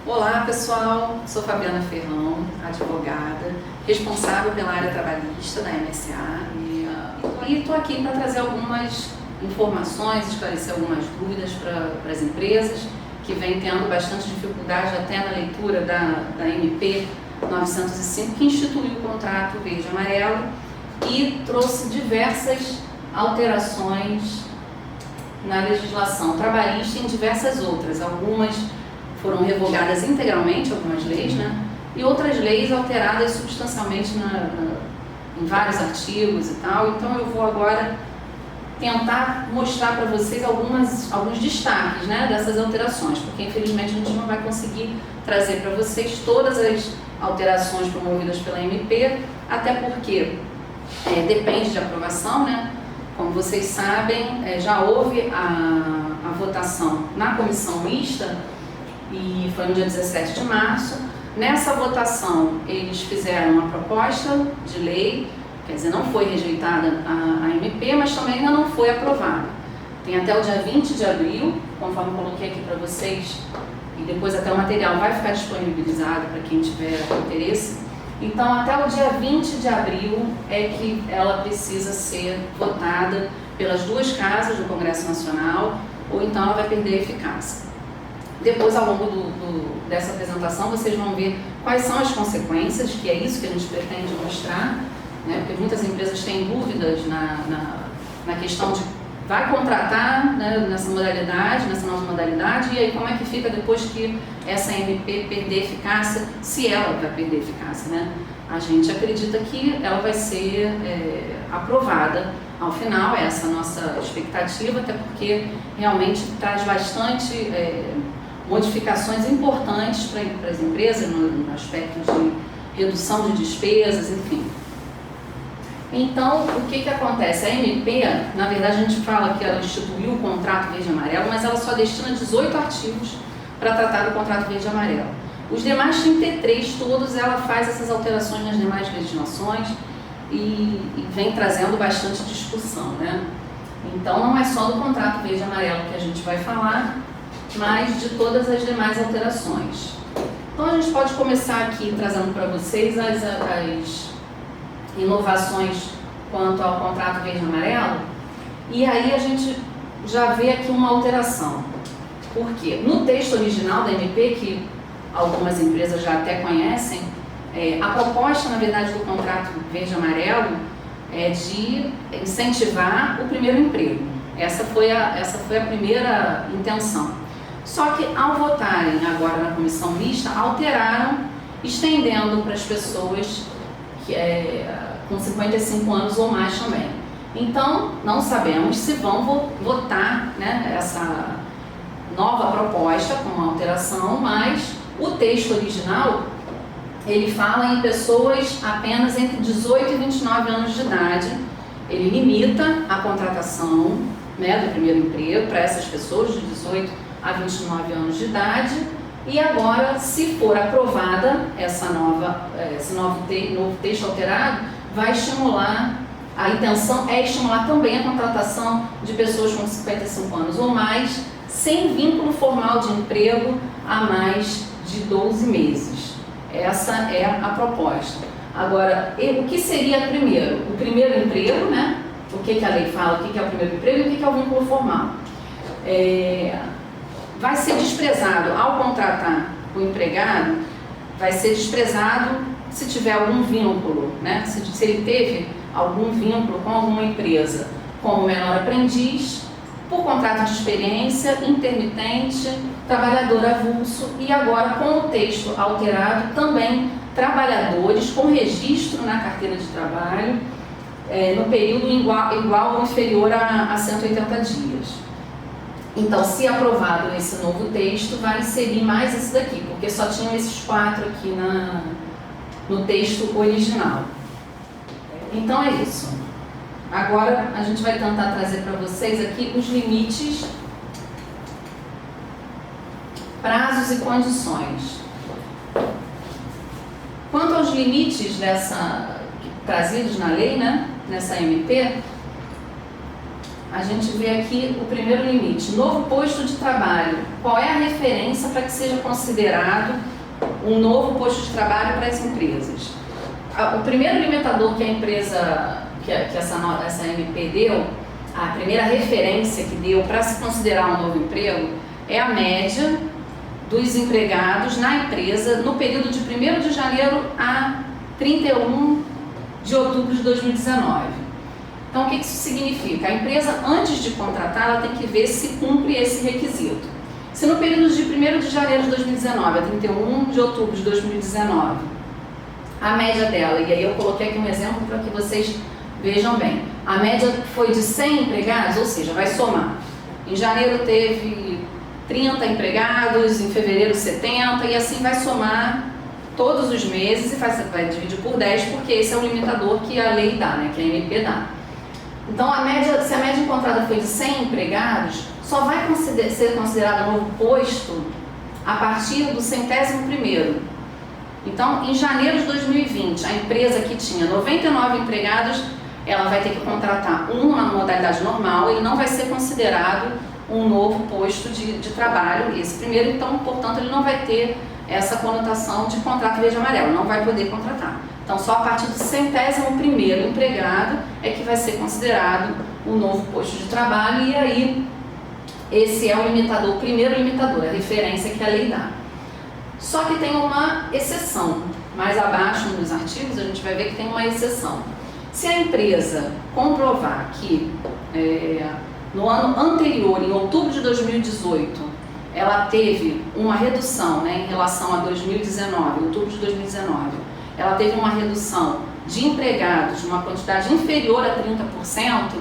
Olá pessoal, sou Fabiana Ferrão, advogada, responsável pela área trabalhista da MSA e estou aqui para trazer algumas informações, esclarecer algumas dúvidas para as empresas que vêm tendo bastante dificuldade até na leitura da MP 905, que instituiu o contrato verde e amarelo e trouxe diversas alterações na legislação trabalhista e em diversas outras. Algumas foram revogadas integralmente, algumas leis, né? E outras leis alteradas substancialmente em vários artigos e tal. Então eu vou agora tentar mostrar para vocês alguns destaques, né, dessas alterações, porque infelizmente a gente não vai conseguir trazer para vocês todas as alterações promovidas pela MP, até porque depende de aprovação, né? Como vocês sabem, já houve a votação na comissão mista, e foi no dia 17 de março. Nessa votação, eles fizeram uma proposta de lei, quer dizer, não foi rejeitada a MP, mas também ainda não foi aprovada. Tem até o dia 20 de abril, conforme eu coloquei aqui para vocês, e depois até o material vai ficar disponibilizado para quem tiver interesse. Então, até o dia 20 de abril é que ela precisa ser votada pelas duas casas do Congresso Nacional, ou então ela vai perder a eficácia. Depois, ao longo dessa apresentação, vocês vão ver quais são as consequências, que é isso que a gente pretende mostrar, né? Porque muitas empresas têm dúvidas na questão de vai contratar, né, nessa nova modalidade, e aí como é que fica depois que essa MP perder eficácia, se ela vai perder eficácia, né? A gente acredita que ela vai ser aprovada ao final, essa é a nossa expectativa, até porque realmente traz bastante modificações importantes para as empresas no aspecto de redução de despesas, enfim. Então, o que acontece? A MP, na verdade, a gente fala que ela instituiu o contrato verde e amarelo, mas ela só destina 18 artigos para tratar do contrato verde e amarelo. Os demais 33, todos, ela faz essas alterações nas demais legislações e vem trazendo bastante discussão, né? Então, não é só do contrato verde e amarelo que a gente vai falar, mas de todas as demais alterações. Então, a gente pode começar aqui trazendo para vocês as inovações quanto ao contrato verde e amarelo, e aí a gente já vê aqui uma alteração. Por quê? No texto original da MP, que algumas empresas já até conhecem, a proposta, na verdade, do contrato verde e amarelo é de incentivar o primeiro emprego. Essa foi a primeira intenção. Só que, ao votarem agora na comissão mista, alteraram, estendendo para as pessoas com 55 anos ou mais também. Então, não sabemos se vão votar, né, essa nova proposta com uma alteração, mas o texto original, ele fala em pessoas apenas entre 18 e 29 anos de idade. Ele limita a contratação, né, do primeiro emprego para essas pessoas de 18 a 29 anos de idade. E agora, se for aprovada esse novo texto alterado, vai estimular, a intenção é estimular também a contratação de pessoas com 55 anos ou mais, sem vínculo formal de emprego há mais de 12 meses. Essa é a proposta. Agora, o que seria primeiro? O primeiro emprego, né? O que a lei fala, o que é o primeiro emprego e o que é o vínculo formal. Vai ser desprezado, ao contratar o empregado, vai ser desprezado se tiver algum vínculo, né? Se ele teve algum vínculo com alguma empresa, como menor aprendiz, por contrato de experiência, intermitente, trabalhador avulso e agora com o texto alterado também trabalhadores com registro na carteira de trabalho no período igual ou inferior a 180 dias. Então, se aprovado esse novo texto, vai inserir mais esse daqui, porque só tinham esses 4 aqui no texto original. Então é isso. Agora a gente vai tentar trazer para vocês aqui os limites, prazos e condições. Quanto aos limites trazidos na lei, né, nessa MP, a gente vê aqui o primeiro limite, novo posto de trabalho. Qual é a referência para que seja considerado um novo posto de trabalho para as empresas? O primeiro limitador que a empresa, que essa MP deu, a primeira referência que deu para se considerar um novo emprego é a média dos empregados na empresa no período de 1º de janeiro a 31 de outubro de 2019. Então, o que isso significa? A empresa, antes de contratar, ela tem que ver se cumpre esse requisito. Se no período de 1º de janeiro de 2019 a 31 de outubro de 2019, a média dela, e aí eu coloquei aqui um exemplo para que vocês vejam bem, a média foi de 100 empregados, ou seja, vai somar. Em janeiro teve 30 empregados, em fevereiro 70, e assim vai somar todos os meses e vai dividir por 10, porque esse é o limitador que a lei dá, né, que a MP dá. Então, se a média encontrada foi de 100 empregados, só vai ser considerado um novo posto a partir do 100º. Então, em janeiro de 2020, a empresa que tinha 99 empregados, ela vai ter que contratar um na modalidade normal, ele não vai ser considerado um novo posto de trabalho, esse primeiro, então, portanto, ele não vai ter essa conotação de contrato verde e amarelo, não vai poder contratar. Então, só a partir do 100º empregado é que vai ser considerado um novo posto de trabalho, e aí esse é o limitador, o primeiro limitador, a referência que a lei dá. Só que tem uma exceção, mais abaixo nos artigos a gente vai ver que tem uma exceção. Se a empresa comprovar que no ano anterior, em outubro de 2018, ela teve uma redução, né, em relação a 2019, outubro de 2019, ela teve uma redução de empregados numa quantidade inferior a 30%,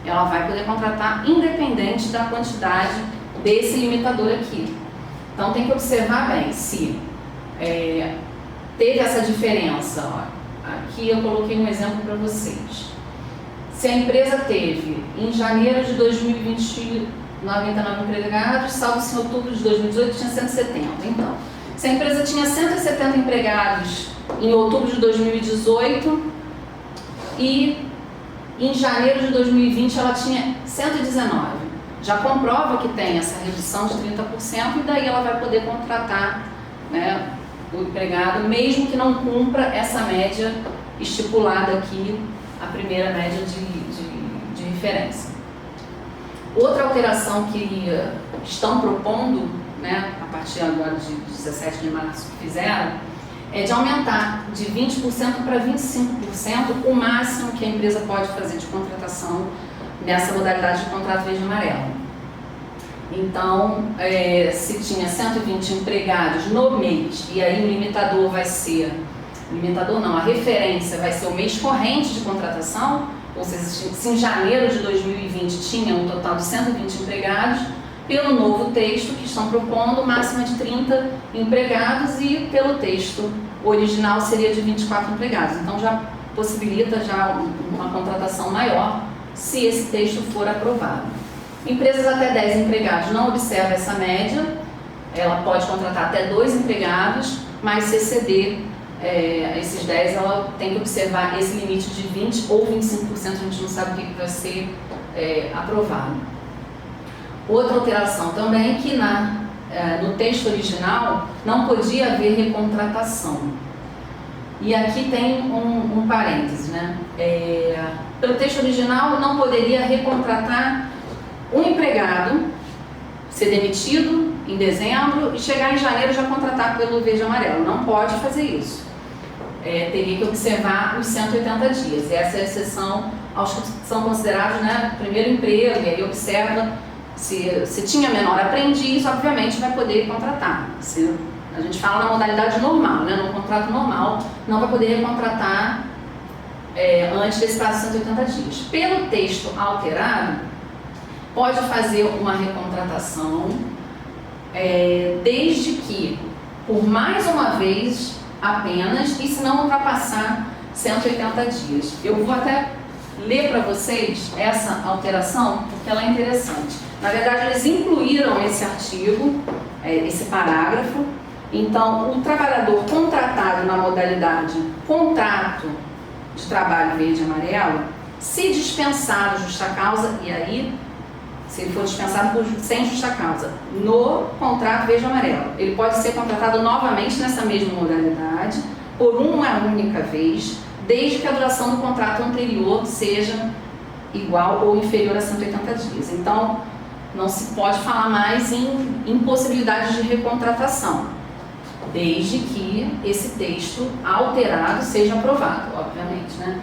ela vai poder contratar independente da quantidade desse limitador aqui. Então tem que observar bem se teve essa diferença. Ó. Aqui eu coloquei um exemplo para vocês. Se a empresa teve em janeiro de 2020 99 empregados, salvo-se em outubro de 2018 tinha 170. Então, se a empresa tinha 170 empregados em outubro de 2018 e em janeiro de 2020 ela tinha 119, já comprova que tem essa redução de 30% e daí ela vai poder contratar, né, o empregado, mesmo que não cumpra essa média estipulada aqui, a primeira média de referência. Outra alteração que estão propondo, né, a partir agora de 17 de março que fizeram, é de aumentar de 20% para 25% o máximo que a empresa pode fazer de contratação nessa modalidade de contrato verde e amarelo. Então, se tinha 120 empregados no mês, e aí o limitador vai ser, a referência vai ser o mês corrente de contratação, ou seja, se em janeiro de 2020 tinha um total de 120 empregados, pelo novo texto que estão propondo, máxima de 30 empregados e pelo texto original seria de 24 empregados. Então já possibilita já uma contratação maior se esse texto for aprovado. Empresas até 10 empregados não observa essa média, ela pode contratar até 2 empregados, mas se exceder esses 10, ela tem que observar esse limite de 20% ou 25%, a gente não sabe o que vai ser aprovado. Outra alteração também é que no texto original não podia haver recontratação. E aqui tem um parêntese, né? Pelo texto original não poderia recontratar um empregado, ser demitido em dezembro e chegar em janeiro já contratar pelo verde e amarelo. Não pode fazer isso. Teria que observar os 180 dias. E essa é a exceção aos que são considerados, né, primeiro emprego, e aí observa se tinha menor aprendiz, obviamente vai poder contratar. Se a gente fala na modalidade normal, né, no contrato normal, não vai poder recontratar antes desse prazo de 180 dias. Pelo texto alterado, pode fazer uma recontratação desde que, por mais uma vez apenas, e se não ultrapassar 180 dias. Eu vou até ler para vocês essa alteração, porque ela é interessante. Na verdade, eles incluíram esse artigo, esse parágrafo. Então, o trabalhador contratado na modalidade contrato de trabalho verde e amarelo, se dispensado justa causa, e aí se ele for dispensado sem justa causa, no contrato verde e amarelo. Ele pode ser contratado novamente nessa mesma modalidade, por uma única vez, desde que a duração do contrato anterior seja igual ou inferior a 180 dias. Então, não se pode falar mais em impossibilidade de recontratação, desde que esse texto alterado seja aprovado, obviamente, né?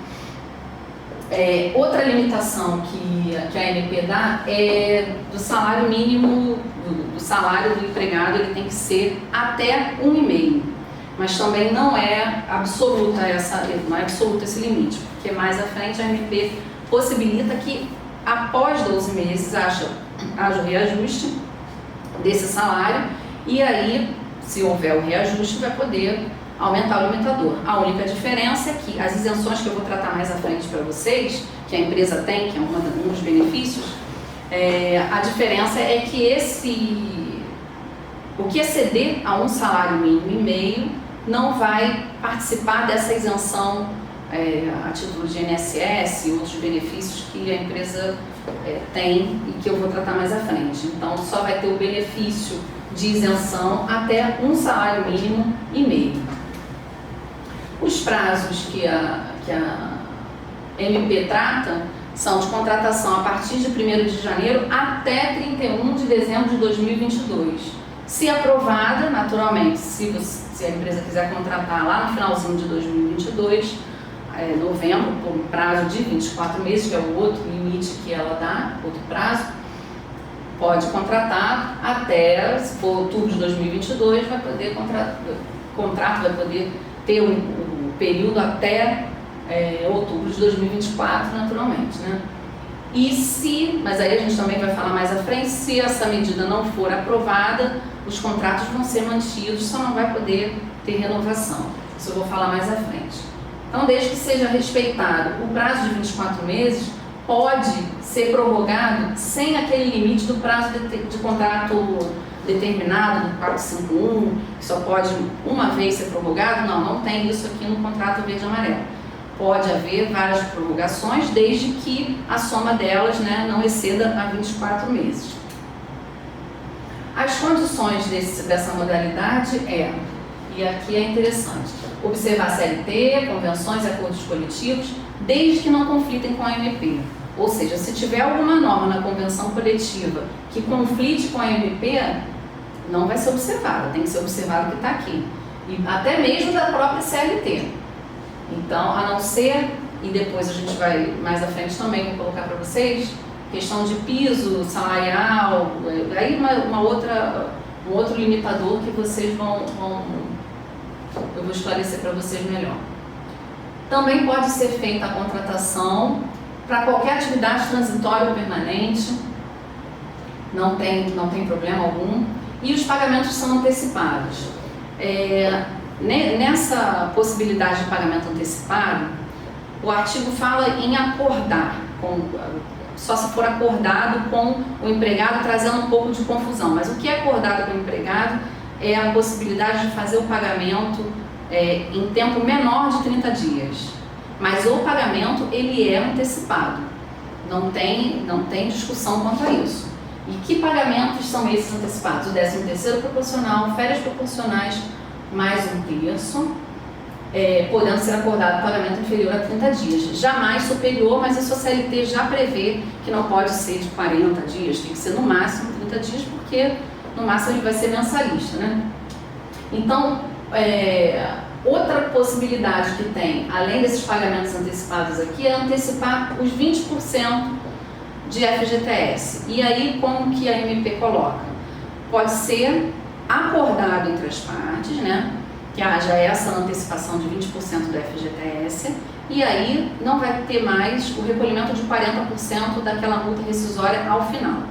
Outra limitação que a MP dá é do salário mínimo, do salário do empregado, ele tem que ser até 1,5, mas também não é absoluta esse limite, porque mais à frente a MP possibilita que após 12 meses haja o reajuste desse salário, e aí, se houver o reajuste, vai poder aumentar o limitador. A única diferença é que as isenções que eu vou tratar mais à frente para vocês, que a empresa tem, que é um dos benefícios, a diferença é que o que exceder a um salário mínimo e meio não vai participar dessa isenção a título de INSS e outros benefícios que a empresa tem e que eu vou tratar mais à frente. Então, só vai ter o benefício de isenção até um salário mínimo e meio. Os prazos que a MP trata são de contratação a partir de 1º de janeiro até 31 de dezembro de 2022. Se aprovada, naturalmente, se a empresa quiser contratar lá no finalzinho de 2022, novembro, por um prazo de 24 meses, que é o outro limite que ela dá, outro prazo, pode contratar até, se for outubro de 2022, vai poder o contrato vai poder ter o período até outubro de 2024, naturalmente, né? Mas aí a gente também vai falar mais à frente, se essa medida não for aprovada, os contratos vão ser mantidos, só não vai poder ter renovação. Isso eu vou falar mais à frente. Então, desde que seja respeitado o prazo de 24 meses, pode ser prorrogado sem aquele limite do prazo de contrato determinado do 451, que só pode uma vez ser prorrogado. Não tem isso aqui no contrato verde e amarelo. Pode haver várias prorrogações, desde que a soma delas, né, não exceda a 24 meses. As condições dessa modalidade e aqui é interessante, observar CLT, convenções e acordos coletivos, desde que não conflitem com a MP. Ou seja, se tiver alguma norma na convenção coletiva que conflite com a MP, não vai ser observada, tem que ser observado o que está aqui. E até mesmo da própria CLT. Então, a não ser, e depois a gente vai mais à frente também, vou colocar para vocês, questão de piso salarial, aí um outro limitador que vocês eu vou esclarecer para vocês melhor. Também pode ser feita a contratação para qualquer atividade transitória ou permanente, não tem problema algum, e os pagamentos são antecipados. Nessa possibilidade de pagamento antecipado, o artigo fala em acordar, só se for acordado com o empregado, trazendo um pouco de confusão. Mas o que é acordado com o empregado é a possibilidade de fazer o pagamento em tempo menor de 30 dias. Mas o pagamento, ele é antecipado. Não tem discussão quanto a isso. E que pagamentos são esses antecipados? O 13º proporcional, férias proporcionais, mais 1/3, podendo ser acordado pagamento inferior a 30 dias. Jamais superior, mas a sua CLT já prevê que não pode ser de 40 dias, tem que ser no máximo 30 dias, porque no máximo ele vai ser mensalista, né? Então, outra possibilidade que tem, além desses pagamentos antecipados aqui, é antecipar os 20% de FGTS. E aí, como que a MP coloca? Pode ser acordado entre as partes, né? Que haja essa antecipação de 20% do FGTS, e aí não vai ter mais o recolhimento de 40% daquela multa rescisória ao final.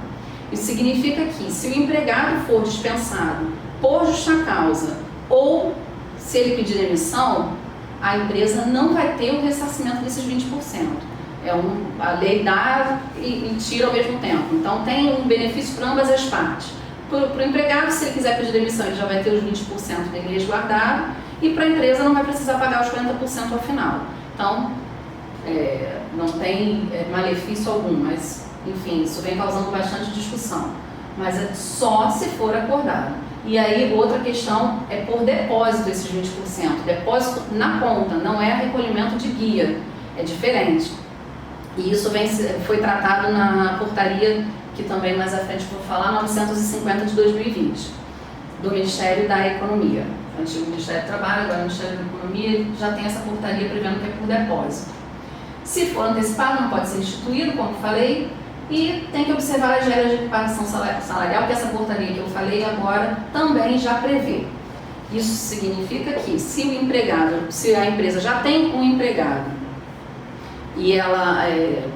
Isso significa que, se o empregado for dispensado por justa causa ou se ele pedir demissão, a empresa não vai ter o ressarcimento desses 20%. A lei dá e tira ao mesmo tempo. Então, tem um benefício para ambas as partes. Para o empregado, se ele quiser pedir demissão, ele já vai ter os 20% dele resguardado, e para a empresa não vai precisar pagar os 40% ao final. Então, não tem malefício algum, mas enfim, isso vem causando bastante discussão, mas é só se for acordado. E aí, outra questão é por depósito esses 20%, depósito na conta, não é recolhimento de guia, é diferente. E isso foi tratado na portaria, que também mais à frente vou falar, 950 de 2020, do Ministério da Economia. O antigo Ministério do Trabalho, agora o Ministério da Economia, já tem essa portaria prevendo que é por depósito. Se for antecipado, não pode ser instituído, como falei, e tem que observar as regras de equiparação salarial, que essa portaria que eu falei agora também já prevê. Isso significa que se a empresa já tem um empregado e ela,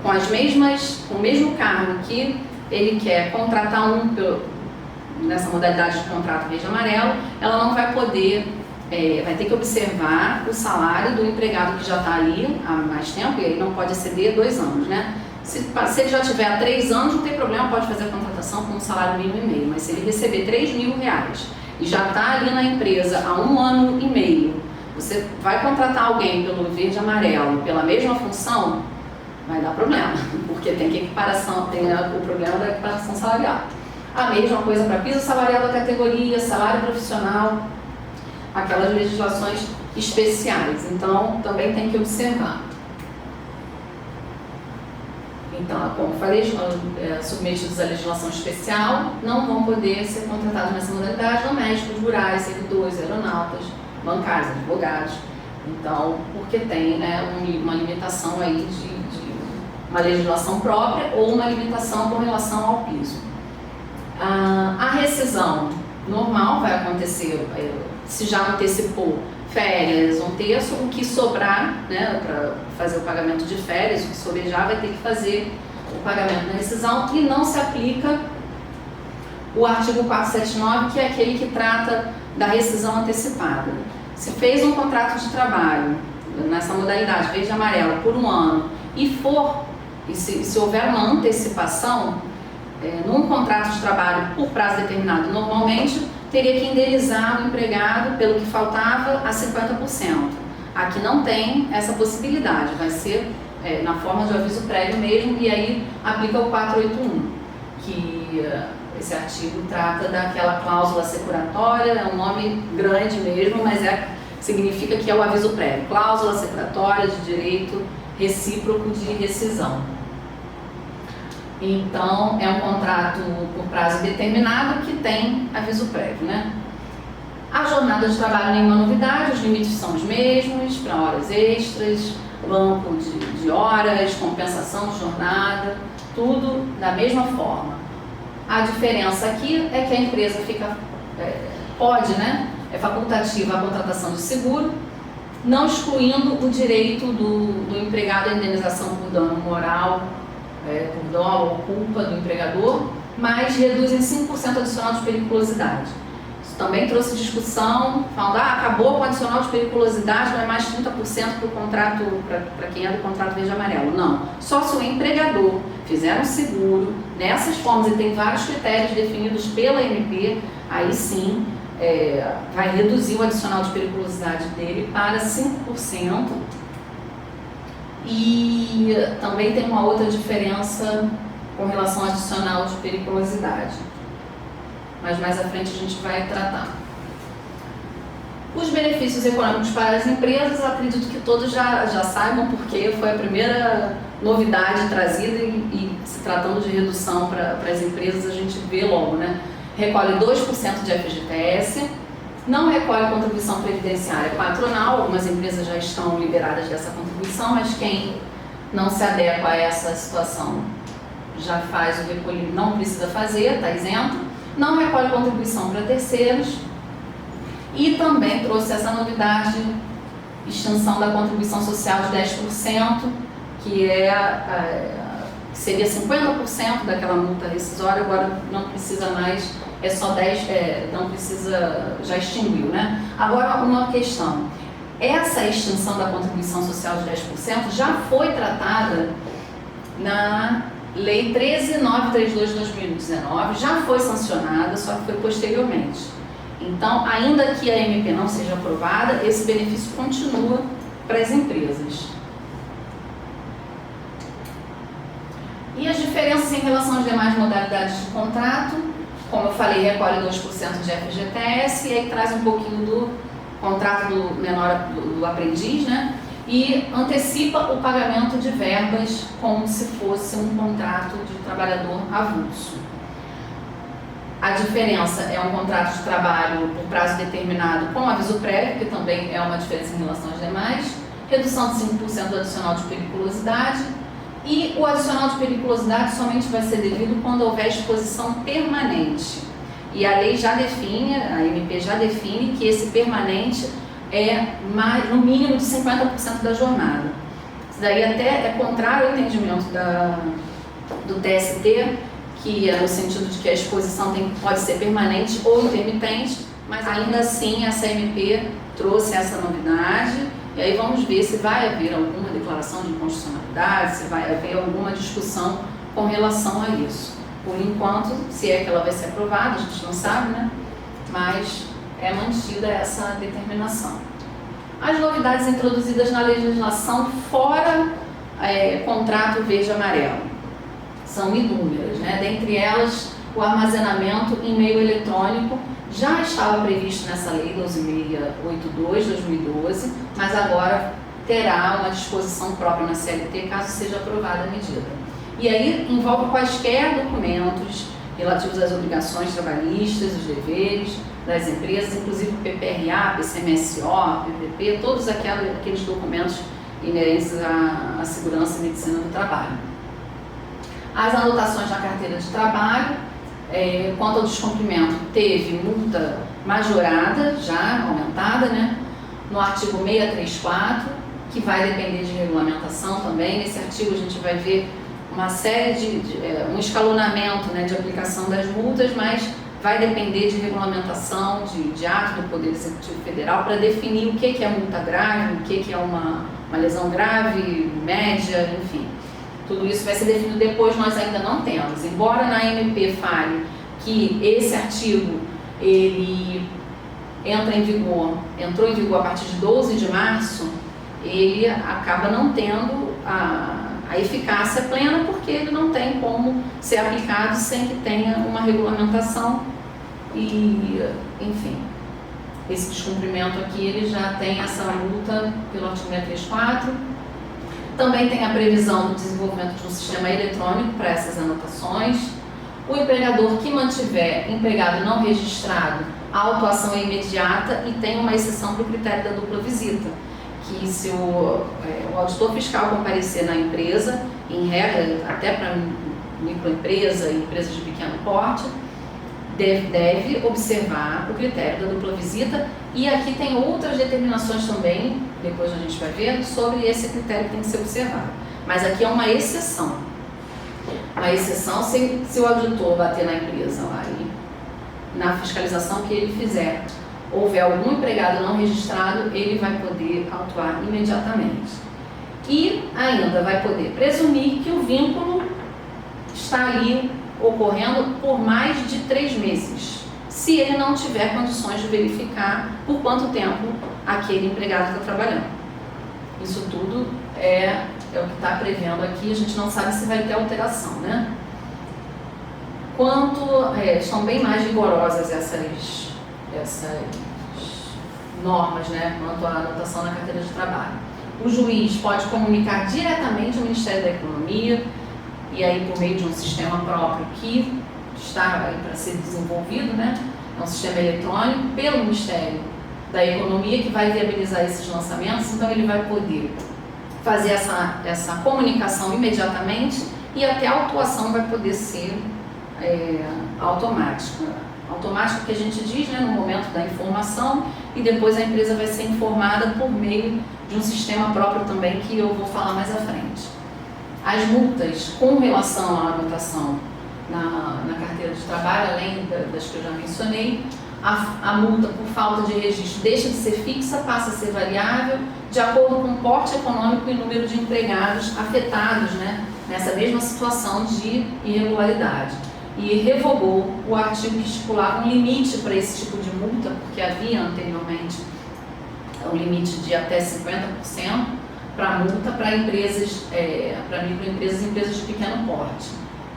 com o mesmo cargo que ele quer contratar nessa modalidade de contrato verde e amarelo, ela não vai poder, vai ter que observar o salário do empregado que já está ali há mais tempo, e ele não pode exceder 2 anos, né? Se ele já tiver há 3 anos, não tem problema, pode fazer a contratação com um salário mínimo e meio, mas se ele receber R$3.000 e já está ali na empresa há 1 ano e meio, você vai contratar alguém pelo verde e amarelo, pela mesma função, vai dar problema, porque tem o problema da equiparação salarial. A mesma coisa para piso salarial da categoria, salário profissional, aquelas legislações especiais, então também tem que observar. Então, como falei, submetidos à legislação especial, não vão poder ser contratados nessa modalidade domésticos, rurais, servidores, aeronautas, bancários, advogados. Então, porque tem, né, uma limitação aí de uma legislação própria ou uma limitação com relação ao piso. A rescisão normal vai acontecer, se já antecipou férias, 1/3, o que sobrar, né, para fazer o pagamento de férias, o que sobrejar vai ter que fazer o pagamento na rescisão, e não se aplica o artigo 479, que é aquele que trata da rescisão antecipada. Se fez um contrato de trabalho nessa modalidade verde e amarelo por 1 ano e se houver uma antecipação num contrato de trabalho por prazo determinado, normalmente teria que indenizar o empregado pelo que faltava a 50%. Aqui não tem essa possibilidade, vai ser na forma de aviso prévio mesmo, e aí aplica o 481, que esse artigo trata daquela cláusula securatória, é um nome grande mesmo, mas significa que é o aviso prévio, cláusula securatória de direito recíproco de rescisão. Então, é um contrato por prazo determinado que tem aviso prévio, né? A jornada de trabalho, nenhuma novidade, os limites são os mesmos, para horas extras, banco de horas, compensação de jornada, tudo da mesma forma. A diferença aqui é que a empresa pode, né? É facultativa a contratação de seguro, não excluindo o direito do empregado à indenização por dano moral, por dolo ou culpa do empregador, mas reduz em 5% adicional de periculosidade. Isso também trouxe discussão, falando, acabou com o adicional de periculosidade, não é mais 30% para o contrato, para quem é do contrato verde e amarelo. Não, só se o empregador fizer um seguro, nessas formas, e tem vários critérios definidos pela MP, aí sim vai reduzir o adicional de periculosidade dele para 5%. E também tem uma outra diferença com relação ao adicional de periculosidade, mas mais à frente a gente vai tratar. Os benefícios econômicos para as empresas, acredito que todos já saibam, porque foi a primeira novidade trazida e se tratando de redução para as empresas, a gente vê logo, né? Recolhe 2% de FGTS, não recolhe contribuição previdenciária patronal, algumas empresas já estão liberadas dessa contribuição, mas quem não se adequa a essa situação já faz o recolhimento, não precisa fazer, está isento. Não recolhe contribuição para terceiros e também trouxe essa novidade, extensão da contribuição social de 10%, que seria 50% daquela multa rescisória, agora não precisa mais, é só 10%, não precisa, já extinguiu, né? Agora, uma questão, essa extensão da contribuição social de 10% já foi tratada na Lei 13.932 de 2019, já foi sancionada, só que foi posteriormente. Então, ainda que a MP não seja aprovada, esse benefício continua para as empresas. E as diferenças Diferenças em relação às demais modalidades de contrato, como eu falei, recolhe 2% de FGTS e aí traz um pouquinho do contrato do aprendiz, né? E antecipa o pagamento de verbas como se fosse um contrato de trabalhador avulso. A diferença é um contrato de trabalho por prazo determinado com aviso prévio, que também é uma diferença em relação às demais, redução de 5% do adicional de periculosidade, e o adicional de periculosidade somente vai ser devido quando houver exposição permanente. E a lei já define, a MP já define que esse permanente é no mínimo de 50% da jornada. Isso daí até é contrário ao entendimento do TST, que é no sentido de que a exposição pode ser permanente ou intermitente, mas ainda assim essa MP trouxe essa novidade, e aí vamos ver se vai haver alguma declaração de inconstitucionalidade, se vai haver alguma discussão com relação a isso. Por enquanto, se é que ela vai ser aprovada, a gente não sabe, né? Mas é mantida essa determinação. As novidades introduzidas na legislação fora contrato verde e amarelo são inúmeras, né? Dentre elas, o armazenamento em meio eletrônico já estava previsto nessa lei 12.682/2012, mas agora terá uma disposição própria na CLT caso seja aprovada a medida. E aí envolve quaisquer documentos relativos às obrigações trabalhistas, os deveres das empresas, inclusive o PPRA, PCMSO, PPP, todos aqueles documentos inerentes à segurança e medicina do trabalho. As anotações na carteira de trabalho, quanto ao descumprimento, teve multa majorada, já aumentada, né? No artigo 634, que vai depender de regulamentação também. Nesse artigo a gente vai ver uma série um escalonamento, né, de aplicação das multas, mas vai depender de regulamentação, de ato do Poder Executivo Federal para definir o que é multa grave, o que é uma lesão grave, média, enfim. Tudo isso vai ser definido depois, nós ainda não temos. Embora na MP fale que esse artigo ele entrou em vigor a partir de 12 de março, ele acaba não tendo a eficácia plena, porque ele não tem como ser aplicado sem que tenha uma regulamentação e, enfim, esse descumprimento aqui, ele já tem essa multa pelo artigo 634. Também tem a previsão do desenvolvimento de um sistema eletrônico para essas anotações. O empregador que mantiver empregado não registrado, a autuação é imediata e tem uma exceção para o critério da dupla visita, que se o auditor fiscal comparecer na empresa, em regra, até para microempresa e empresas de pequeno porte, deve observar o critério da dupla visita, e aqui tem outras determinações também, depois a gente vai ver, sobre esse critério que tem que ser observado. Mas aqui é uma exceção. Uma exceção se o auditor bater na empresa lá e na fiscalização que ele fizer, houver algum empregado não registrado, ele vai poder autuar imediatamente. E ainda vai poder presumir que o vínculo está ali ocorrendo por mais de 3 meses, se ele não tiver condições de verificar por quanto tempo aquele empregado está trabalhando. Isso tudo é o que está prevendo aqui, a gente não sabe se vai ter alteração, né? Estão bem mais rigorosas essas normas, né, quanto à anotação na carteira de trabalho. O juiz pode comunicar diretamente ao Ministério da Economia, e aí por meio de um sistema próprio que está aí para ser desenvolvido, né, é um sistema eletrônico pelo Ministério da Economia que vai viabilizar esses lançamentos, então ele vai poder fazer essa comunicação imediatamente e até a autuação vai poder ser automática. Automática que a gente diz, né, no momento da informação, e depois a empresa vai ser informada por meio de um sistema próprio também que eu vou falar mais à frente. As multas com relação à anotação na carteira de trabalho, além das que eu já mencionei, a multa por falta de registro deixa de ser fixa, passa a ser variável, de acordo com o porte econômico e número de empregados afetados, né, nessa mesma situação de irregularidade. E revogou o artigo que estipulava um limite para esse tipo de multa, porque havia anteriormente um limite de até 50% para multa para empresas, para microempresas e empresas de pequeno porte.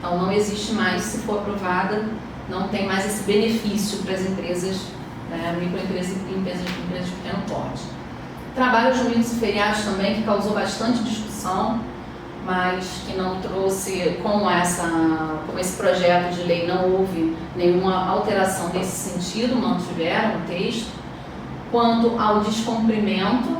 Então não existe mais, se for aprovada, não tem mais esse benefício para as empresas, né, microempresas e empresas de pequeno porte. Trabalho aos domingos e feriados também, que causou bastante discussão, mas que não trouxe, com esse projeto de lei não houve nenhuma alteração nesse sentido, mantiveram o texto. Quanto ao descumprimento,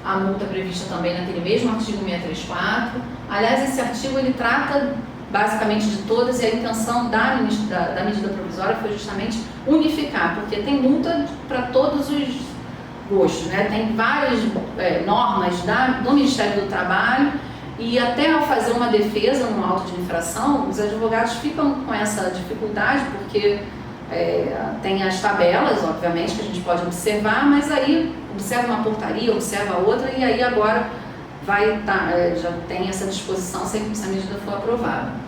a multa prevista também naquele mesmo artigo 634. Aliás, esse artigo ele trata basicamente de todas, e a intenção da medida provisória foi justamente unificar, porque tem multa para todos os gostos, né? Tem várias normas do Ministério do Trabalho, e até ao fazer uma defesa no auto de infração, os advogados ficam com essa dificuldade, porque tem as tabelas, obviamente, que a gente pode observar, mas aí observa uma portaria, observa outra, e aí agora já tem essa disposição se a medida for aprovada.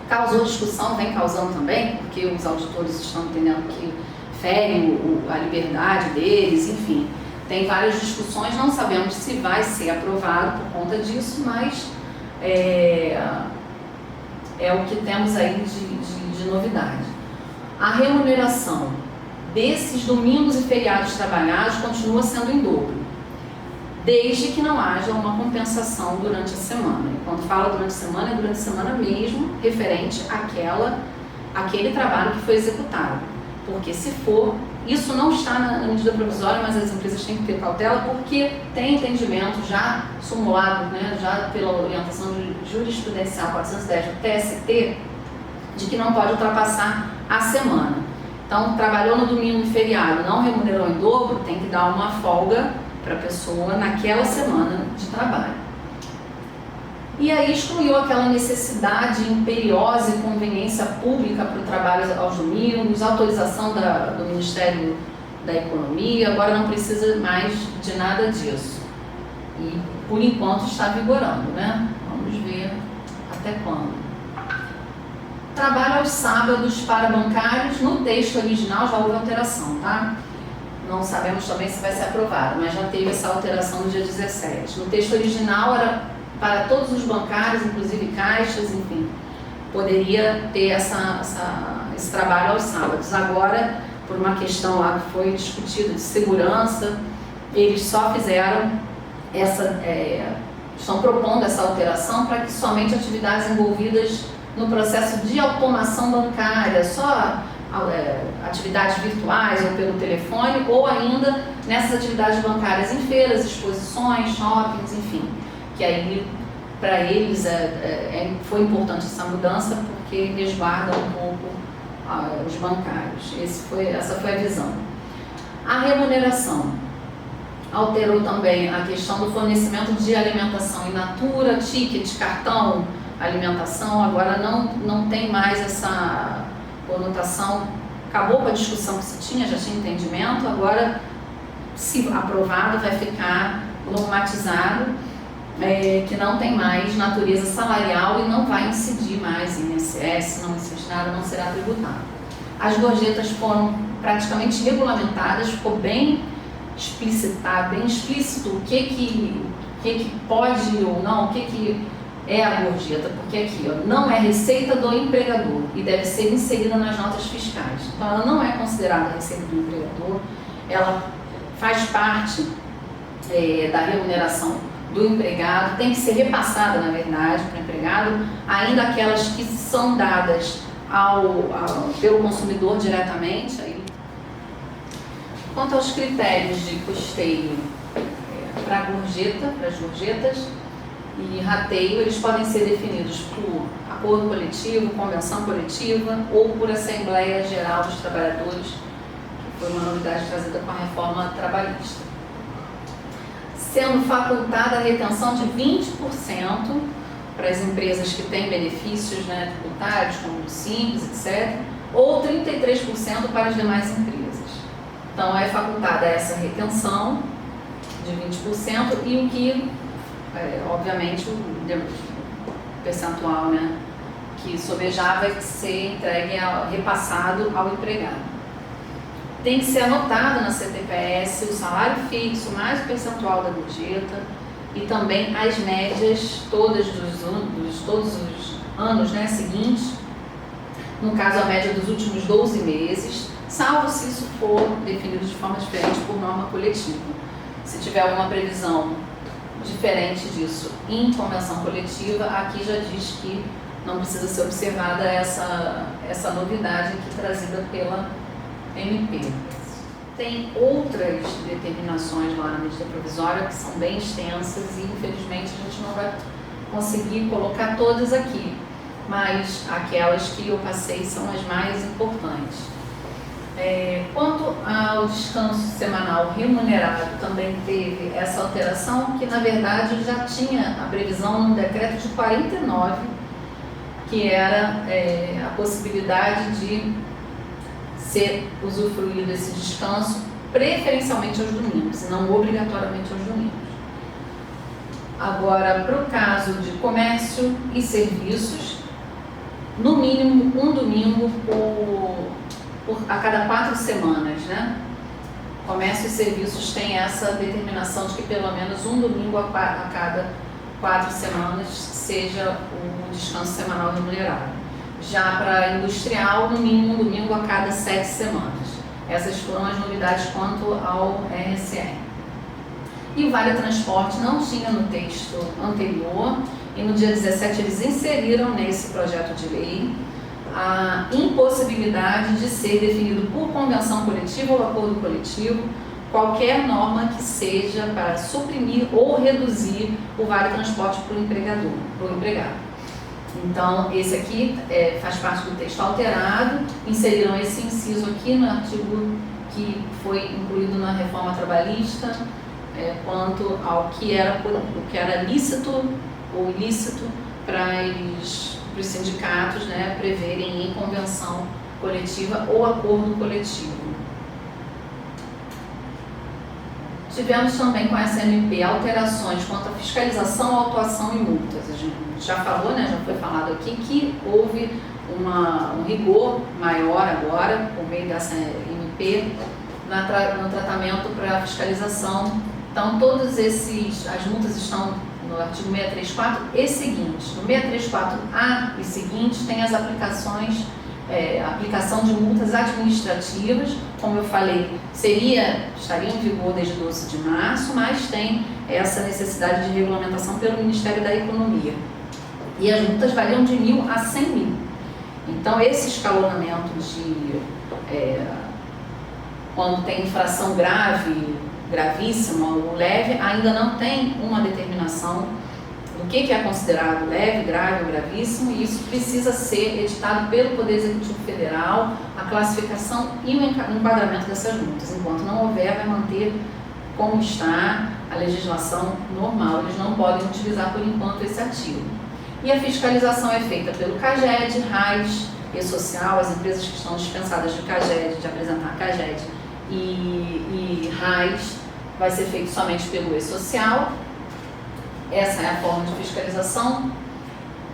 Causou discussão, vem causando também, porque os auditores estão entendendo que ferem a liberdade deles, enfim. Tem várias discussões, não sabemos se vai ser aprovado por conta disso, mas é o que temos aí de novidade. A remuneração desses domingos e feriados trabalhados continua sendo em dobro, desde que não haja uma compensação durante a semana. E quando fala durante a semana, é durante a semana mesmo, referente àquele trabalho que foi executado. Porque se for, isso não está na medida provisória, mas as empresas têm que ter cautela, porque tem entendimento já simulado, né, já pela orientação jurisprudencial 410 do TST, de que não pode ultrapassar a semana. Então, trabalhou no domingo e feriado, não remunerou em dobro, tem que dar uma folga para a pessoa naquela semana de trabalho. E aí excluiu aquela necessidade imperiosa e conveniência pública para o trabalho aos domingos, autorização do Ministério da Economia, agora não precisa mais de nada disso. E, por enquanto, está vigorando, né? Vamos ver até quando. Trabalho aos sábados para bancários, no texto original já houve alteração, tá? Não sabemos também se vai ser aprovado, mas já teve essa alteração no dia 17. No texto original era para todos os bancários, inclusive caixas, enfim, poderia ter esse trabalho aos sábados. Agora, por uma questão lá que foi discutida de segurança, eles só fizeram estão propondo essa alteração para que somente atividades envolvidas no processo de automação bancária, só atividades virtuais ou pelo telefone, ou ainda nessas atividades bancárias em feiras, exposições, shoppings, enfim. Que aí, para eles, foi importante essa mudança porque resguarda um pouco os bancários. Essa foi a visão. A remuneração alterou também a questão do fornecimento de alimentação in natura, ticket, cartão, alimentação, agora não tem mais essa conotação, acabou com a discussão que se tinha, já tinha entendimento, agora, se aprovado, vai ficar normatizado, que não tem mais natureza salarial e não vai incidir mais em INSS, não incide nada, não será tributado. As gorjetas foram praticamente regulamentadas, ficou bem explicitado, bem explícito o que pode ou não, o que é a gorjeta, porque aqui não é receita do empregador e deve ser inserida nas notas fiscais. Então ela não é considerada receita do empregador, ela faz parte da remuneração do empregado, tem que ser repassada, na verdade, para o empregado, ainda aquelas que são dadas pelo consumidor diretamente. Quanto aos critérios de custeio para as gorjetas e rateio, eles podem ser definidos por acordo coletivo, convenção coletiva ou por Assembleia Geral dos Trabalhadores, que foi uma novidade trazida com a reforma trabalhista. Sendo facultada a retenção de 20% para as empresas que têm benefícios, né, tributários, como o Simples, etc., ou 33% para as demais empresas. Então, é facultada essa retenção de 20% e o que, obviamente, o percentual, né, que sobejar vai ser entregue, repassado ao empregado. Tem que ser anotado na CTPS o salário fixo mais o percentual da gorjeta e também as médias todas todos os anos, né, seguintes, no caso a média dos últimos 12 meses, salvo se isso for definido de forma diferente por norma coletiva. Se tiver alguma previsão diferente disso em convenção coletiva, aqui já diz que não precisa ser observada essa novidade aqui trazida pela MP. Tem outras determinações lá na medida provisória que são bem extensas e infelizmente a gente não vai conseguir colocar todas aqui, mas aquelas que eu passei são as mais importantes. Quanto ao descanso semanal remunerado, também teve essa alteração, que na verdade já tinha a previsão no decreto de 49, que era a possibilidade de ser usufruído esse descanso preferencialmente aos domingos, e não obrigatoriamente aos domingos. Agora, para o caso de comércio e serviços, no mínimo um domingo a cada 4 semanas, né? Comércio e serviços tem essa determinação de que pelo menos um domingo a cada 4 semanas seja o descanso semanal remunerado. Já para industrial, no mínimo um domingo a cada 7 semanas. Essas foram as novidades quanto ao RSE. E o Vale Transporte não tinha no texto anterior, e no dia 17 eles inseriram nesse projeto de lei a impossibilidade de ser definido por convenção coletiva ou acordo coletivo qualquer norma que seja para suprimir ou reduzir o Vale Transporte para o empregado. Então, esse aqui faz parte do texto alterado, inseriram esse inciso aqui no artigo que foi incluído na reforma trabalhista, quanto ao que era lícito ou ilícito para os sindicatos, né, preverem em convenção coletiva ou acordo coletivo. Tivemos também com essa MP alterações quanto à fiscalização, autuação e multas. A gente já falou, né, já foi falado aqui, que houve um rigor maior agora, por meio dessa MP, no tratamento para fiscalização. Então, as multas estão no artigo 634 e seguintes. No 634A e seguintes tem as aplicação de multas administrativas, como eu falei, estaria em vigor desde 12 de março, mas tem essa necessidade de regulamentação pelo Ministério da Economia. E as multas variam de 1.000 a 100.000. Então, esse escalonamento quando tem infração grave, gravíssima ou leve, ainda não tem uma determinação do que é considerado leve, grave ou gravíssimo, e isso precisa ser editado pelo Poder Executivo Federal, a classificação e o enquadramento dessas multas. Enquanto não houver, vai manter como está a legislação normal, eles não podem utilizar por enquanto esse artigo. E a fiscalização é feita pelo CAGED, RAIS, E-Social, as empresas que estão dispensadas de CAGED, de apresentar CAGED e RAIS, vai ser feito somente pelo E-Social. Essa é a forma de fiscalização.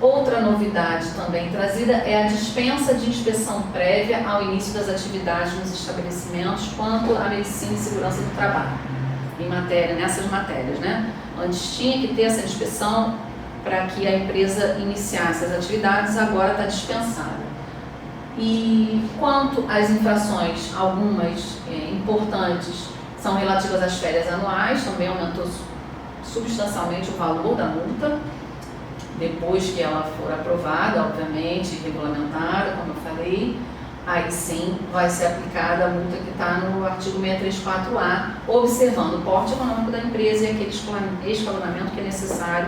Outra novidade também trazida é a dispensa de inspeção prévia ao início das atividades nos estabelecimentos quanto à medicina e segurança do trabalho, nessas matérias, né? Antes tinha que ter essa inspeção para que a empresa iniciasse as atividades, agora está dispensada. E quanto às infrações, algumas importantes são relativas às férias anuais, também aumentou substancialmente o valor da multa, depois que ela for aprovada, obviamente, regulamentada, como eu falei, aí sim vai ser aplicada a multa que está no artigo 634A, observando o porte econômico da empresa e aquele escalonamento que é necessário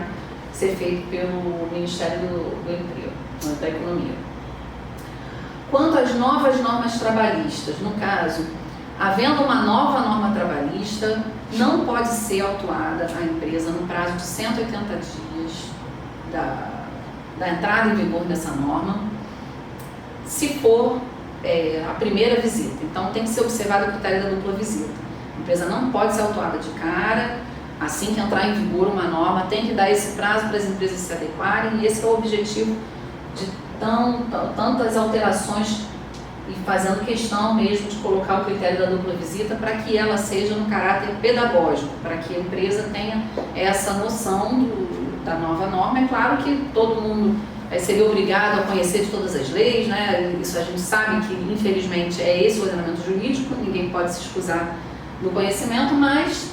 ser feito pelo Ministério do Emprego, da Economia. Quanto às novas normas trabalhistas, no caso, havendo uma nova norma trabalhista, não pode ser autuada a empresa no prazo de 180 dias da entrada em vigor dessa norma, se for a primeira visita. Então, tem que ser observado o critério da dupla visita. A empresa não pode ser autuada de cara, assim que entrar em vigor uma norma, tem que dar esse prazo para as empresas se adequarem, e esse é o objetivo de tantas alterações, e fazendo questão mesmo de colocar o critério da dupla visita para que ela seja no caráter pedagógico, para que a empresa tenha essa noção da nova norma. É claro que todo mundo seria obrigado a conhecer de todas as leis, né? Isso a gente sabe que, infelizmente, é esse o ordenamento jurídico, ninguém pode se excusar do conhecimento, mas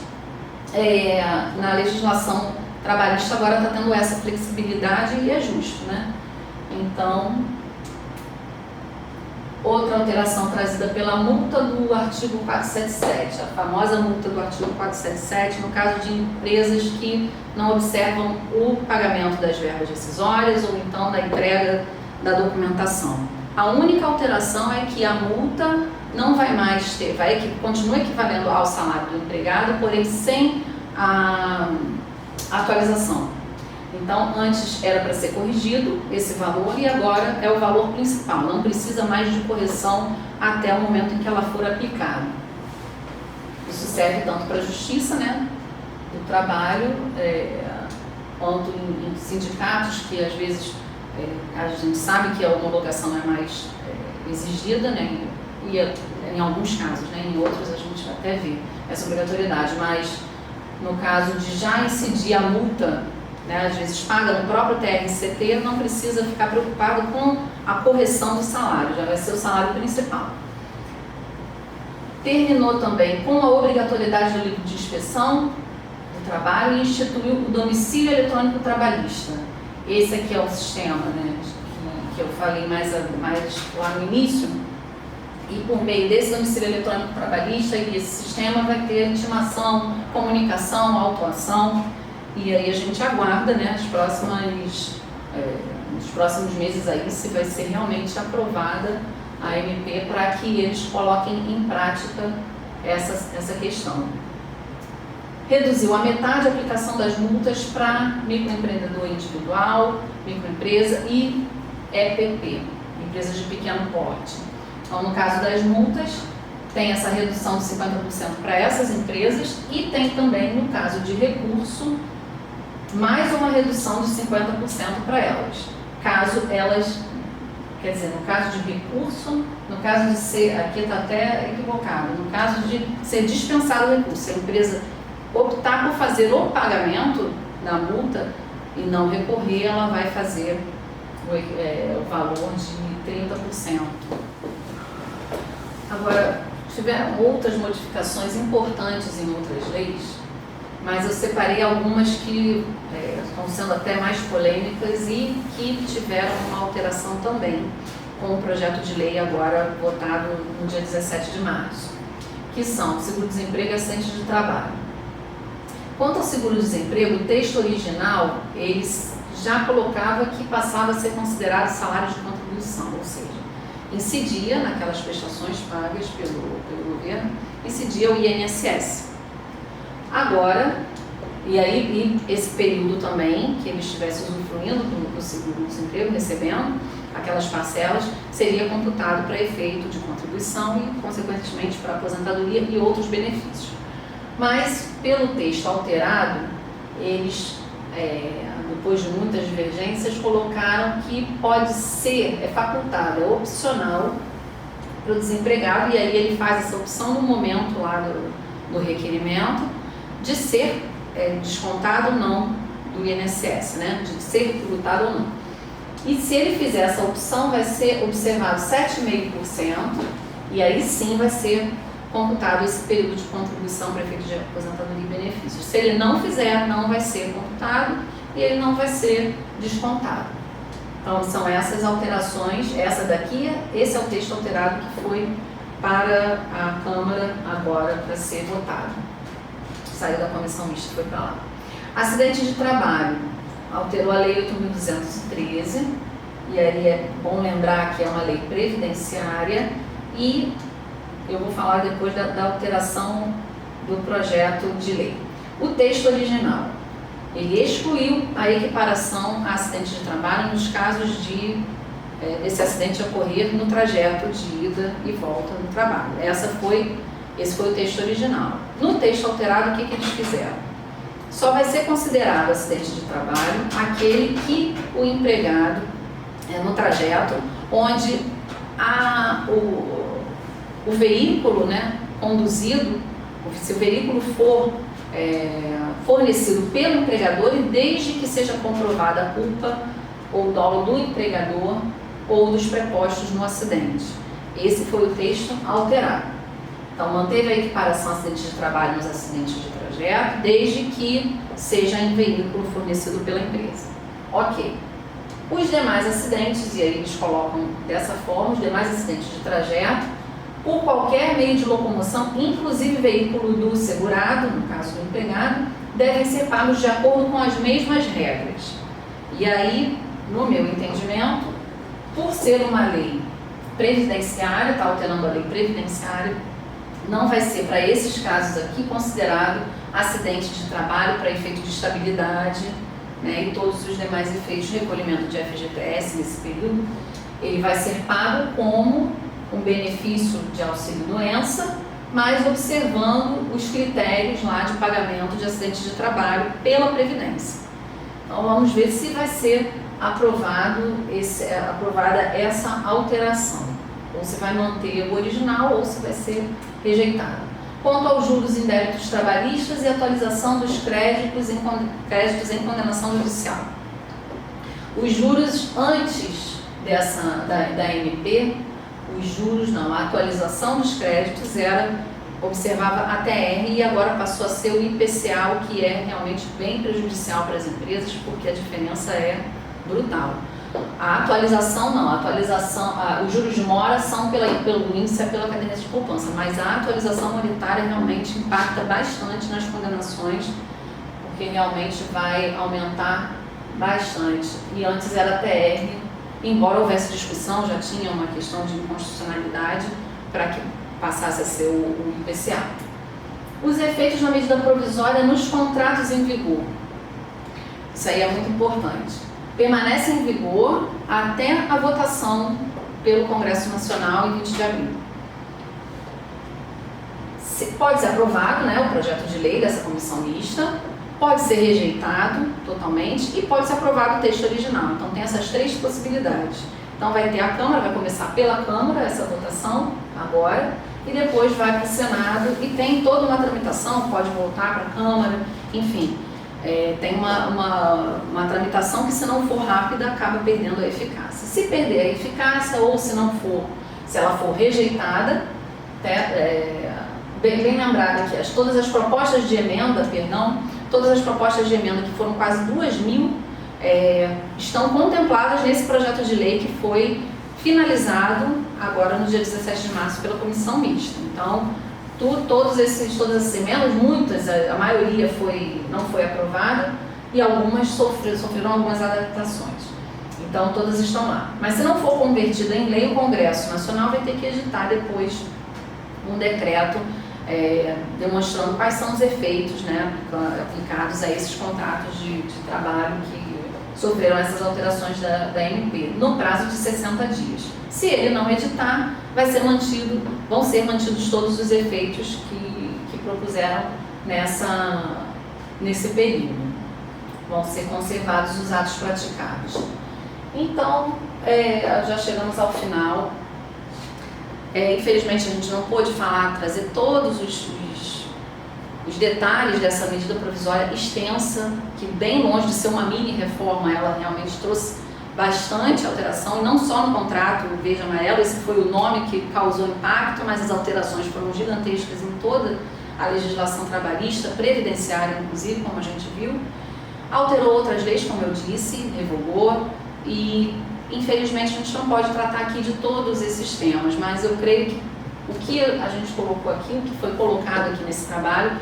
na legislação trabalhista agora está tendo essa flexibilidade e é justo, né? Então, outra alteração trazida pela multa do artigo 477, a famosa multa do artigo 477, no caso de empresas que não observam o pagamento das verbas rescisórias ou então da entrega da documentação. A única alteração é que a multa não vai mais ter, continua equivalendo ao salário do empregado, porém sem a atualização. Então, antes era para ser corrigido esse valor e agora é o valor principal, não precisa mais de correção até o momento em que ela for aplicada. Isso serve tanto para a justiça, né, do trabalho, quanto em sindicatos que às vezes a gente sabe que a homologação é mais exigida, né, e em alguns casos, né, em outros a gente até vê essa obrigatoriedade, mas no caso de já incidir a multa, né, às vezes paga no próprio TRCT, não precisa ficar preocupado com a correção do salário, já vai ser o salário principal. Terminou também com a obrigatoriedade do livro de inspeção do trabalho e instituiu o domicílio eletrônico trabalhista. Esse aqui é o sistema, né, que eu falei mais lá no início, e por meio desse domicílio eletrônico trabalhista e esse sistema vai ter intimação, comunicação, autuação. E aí a gente aguarda, né, nos próximos meses aí se vai ser realmente aprovada a MP para que eles coloquem em prática essa questão. Reduziu a metade a aplicação das multas para microempreendedor individual, microempresa e EPP, empresas de pequeno porte. Então, no caso das multas, tem essa redução de 50% para essas empresas e tem também, no caso de recurso, mais uma redução de 50% para elas. Caso elas, quer dizer, no caso de recurso, no caso de ser, aqui está até equivocado, no caso de ser dispensado o recurso, se a empresa optar por fazer o pagamento da multa e não recorrer, ela vai fazer o valor de 30%. Agora, tiveram outras modificações importantes em outras leis, mas eu separei algumas que estão sendo até mais polêmicas e que tiveram uma alteração também com o projeto de lei agora votado no dia 17 de março, que são seguro-desemprego e acidente de trabalho. Quanto ao seguro-desemprego, o texto original, eles já colocava que passava a ser considerado salário de contribuição, ou seja, incidia naquelas prestações pagas pelo governo, incidia o INSS. Agora, e esse período também, que ele estivesse usufruindo do seguro-desemprego, recebendo aquelas parcelas, seria computado para efeito de contribuição e, consequentemente, para aposentadoria e outros benefícios. Mas, pelo texto alterado, eles, depois de muitas divergências, colocaram que pode ser, é facultado, é opcional para o desempregado, e aí ele faz essa opção no momento lá do requerimento, de ser descontado ou não do INSS, né? De ser tributado ou não. E se ele fizer essa opção, vai ser observado 7,5%, e aí sim vai ser computado esse período de contribuição para efeito de aposentadoria e benefícios. Se ele não fizer, não vai ser computado e ele não vai ser descontado. Então, são essas alterações, essa daqui, esse é o texto alterado que foi para a Câmara agora para ser votado. Saiu da comissão mista e foi para lá. Acidente de trabalho, alterou a Lei 8.213, e aí é bom lembrar que é uma lei previdenciária, e eu vou falar depois da alteração do projeto de lei. O texto original, ele excluiu a equiparação a acidente de trabalho nos casos de esse acidente ocorrer no trajeto de ida e volta do trabalho. Esse foi o texto original. No texto alterado, o que eles fizeram? Só vai ser considerado acidente de trabalho aquele que o empregado, no trajeto, onde o veículo, né, conduzido, se o veículo for fornecido pelo empregador e desde que seja comprovada a culpa ou dolo do empregador ou dos prepostos no acidente. Esse foi o texto alterado. Então, manteve a equiparação acidentes de trabalho nos acidentes de trajeto, desde que seja em veículo fornecido pela empresa. Ok. Os demais acidentes, e aí eles colocam dessa forma, os demais acidentes de trajeto, por qualquer meio de locomoção, inclusive veículo do segurado, no caso do empregado, devem ser pagos de acordo com as mesmas regras. E aí, no meu entendimento, por ser uma lei previdenciária, está alterando a lei previdenciária, não vai ser para esses casos aqui considerado acidente de trabalho para efeito de estabilidade, né, e todos os demais efeitos de recolhimento de FGTS nesse período. Ele vai ser pago como um benefício de auxílio-doença, mas observando os critérios lá de pagamento de acidente de trabalho pela Previdência. Então vamos ver se vai ser aprovada essa alteração, ou se vai manter o original ou se vai ser rejeitado. Quanto aos juros em débitos trabalhistas e atualização dos créditos em condenação judicial. Os juros antes da MP, a atualização dos créditos observava a TR e agora passou a ser o IPCA, o que é realmente bem prejudicial para as empresas, porque a diferença é brutal. A atualização não, os juros de mora são pelo índice, pela caderneta de poupança, mas a atualização monetária realmente impacta bastante nas condenações, porque realmente vai aumentar bastante. E antes era TR, embora houvesse discussão, já tinha uma questão de inconstitucionalidade para que passasse a ser o IPCA. Os efeitos da medida provisória nos contratos em vigor. Isso aí é muito importante. Permanece em vigor até a votação pelo Congresso Nacional em 20 de abril. Pode ser aprovado, né, o projeto de lei dessa comissão mista, pode ser rejeitado totalmente e pode ser aprovado o texto original. Então tem essas três possibilidades. Então vai ter a Câmara, vai começar pela Câmara essa votação agora e depois vai para o Senado e tem toda uma tramitação, pode voltar para a Câmara, enfim. Tem uma tramitação que, se não for rápida, acaba perdendo a eficácia. Se perder a eficácia ou se ela for rejeitada, bem lembrado aqui, todas as propostas de emenda, que foram quase 2.000, estão contempladas nesse projeto de lei que foi finalizado agora no dia 17 de março pela comissão mista. Então, todas essas emendas, muitas, a maioria não foi aprovada e algumas sofreram algumas adaptações. Então, todas estão lá. Mas se não for convertida em lei, o Congresso Nacional vai ter que editar depois um decreto demonstrando quais são os efeitos, né, aplicados a esses contratos de trabalho que sofreram essas alterações da MP, no prazo de 60 dias. Se ele não editar, vão ser mantidos todos os efeitos que propuseram nesse período. Vão ser conservados os atos praticados. Então, já chegamos ao final. Infelizmente, a gente não pôde trazer todos os detalhes dessa medida provisória extensa, que bem longe de ser uma mini reforma, ela realmente trouxe bastante alteração, e não só no contrato verde e amarelo, esse foi o nome que causou impacto, mas as alterações foram gigantescas em toda a legislação trabalhista, previdenciária inclusive, como a gente viu. Alterou outras leis, como eu disse, revogou, e infelizmente a gente não pode tratar aqui de todos esses temas, mas eu creio que o que a gente colocou aqui, o que foi colocado aqui nesse trabalho,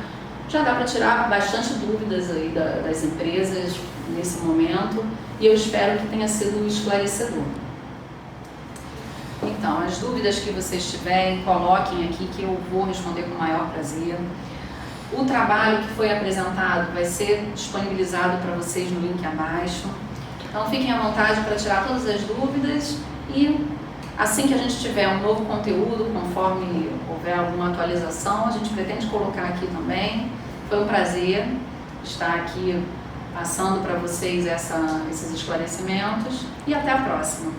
já dá para tirar bastante dúvidas aí das empresas nesse momento, e eu espero que tenha sido esclarecedor. Então, as dúvidas que vocês tiverem, coloquem aqui que eu vou responder com o maior prazer. O trabalho que foi apresentado vai ser disponibilizado para vocês no link abaixo. Então, fiquem à vontade para tirar todas as dúvidas e assim que a gente tiver um novo conteúdo, conforme houver alguma atualização, a gente pretende colocar aqui também. Foi um prazer estar aqui passando para vocês esses esclarecimentos e até a próxima.